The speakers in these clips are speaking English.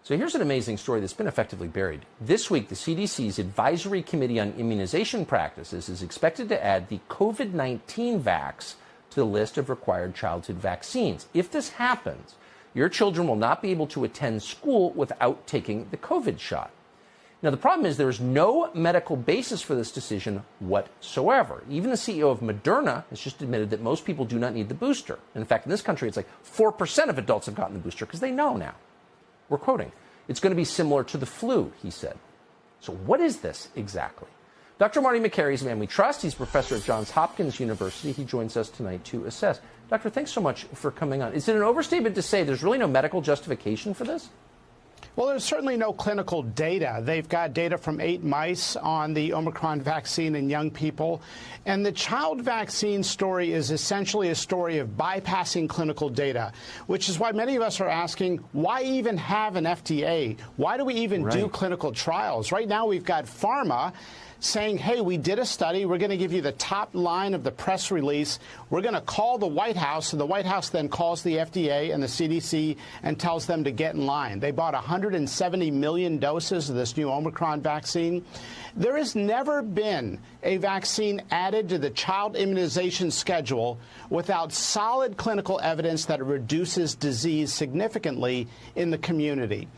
So here's an amazing story that's been effectively buried. This week, the CDC's Advisory Committee on Immunization Practices is expected to add the COVID-19 vax to the list of required childhood vaccines. If this happens, your children will not be able to attend school without taking the COVID shot. Now, the problem is there is no medical basis for this decision whatsoever. Even the CEO of Moderna has just admitted that most people do not need the booster. In fact, in this country, it's like 4% of adults have gotten the booster because they know now. We're quoting, "It's going to be similar to the flu," he said. So what is this exactly? Dr. Marty Makary is a man we trust. He's a professor at Johns Hopkins University. He joins us tonight to assess. Doctor, thanks so much for coming on. Is it an overstatement to say there's really no medical justification for this? Well, there's certainly no clinical data. They've got data from 8 mice on the Omicron vaccine in young people. And the child vaccine story is essentially a story of bypassing clinical data, which is why many of us are asking, why even have an FDA? Why do we even do clinical trials? Right now, we've got pharma saying, hey, we did a study. We're going to give you the top line of the press release. We're going to call the White House, and the White House then calls the FDA and the CDC and tells them to get in line. They bought 170 million doses of this new Omicron vaccine. There has never been a vaccine added to the child immunization schedule without solid clinical evidence that it reduces disease significantly in the community.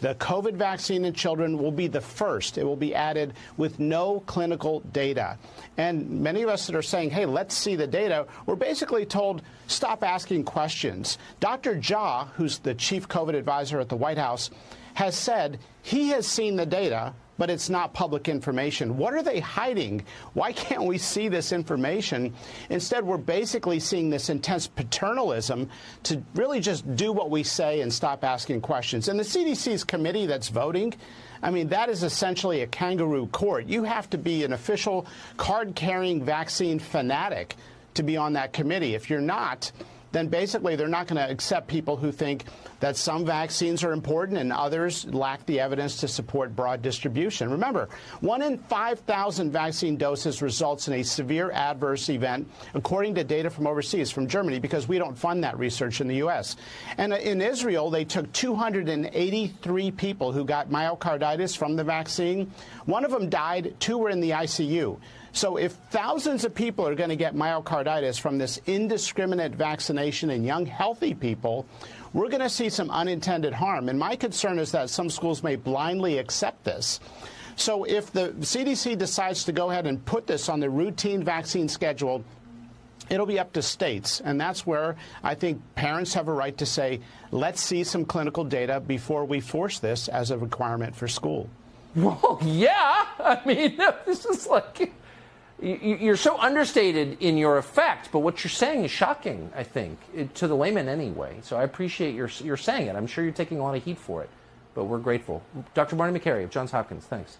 The COVID vaccine in children will be the first. It will be added with no clinical data. And many of us that are saying, hey, let's see the data, we're basically told, stop asking questions. Dr. Jha, who's the chief COVID advisor at the White House, has said he has seen the data, but it's not public information. What are they hiding? Why can't we see this information? Instead, we're basically seeing this intense paternalism to really just do what we say and stop asking questions. And the CDC's committee that's voting, I mean, that is essentially a kangaroo court. You have to be an official card-carrying vaccine fanatic to be on that committee. If you're not, then basically they're not going to accept people who think that some vaccines are important and others lack the evidence to support broad distribution. Remember, 1 in 5,000 vaccine doses results in a severe adverse event, according to data from overseas, from Germany, because we don't fund that research in the U.S. And in Israel, they took 283 people who got myocarditis from the vaccine. One of them died. 2 were in the ICU. So if thousands of people are going to get myocarditis from this indiscriminate vaccination in young, healthy people, we're going to see some unintended harm. And my concern is that some schools may blindly accept this. So if the CDC decides to go ahead and put this on the routine vaccine schedule, it'll be up to states. And that's where I think parents have a right to say, let's see some clinical data before we force this as a requirement for school. Well, yeah. I mean, this is like... You're so understated in your effect, but what you're saying is shocking, I think, to the layman anyway. So I appreciate you're saying it. I'm sure you're taking a lot of heat for it, but we're grateful. Dr. Marty Makary of Johns Hopkins, thanks.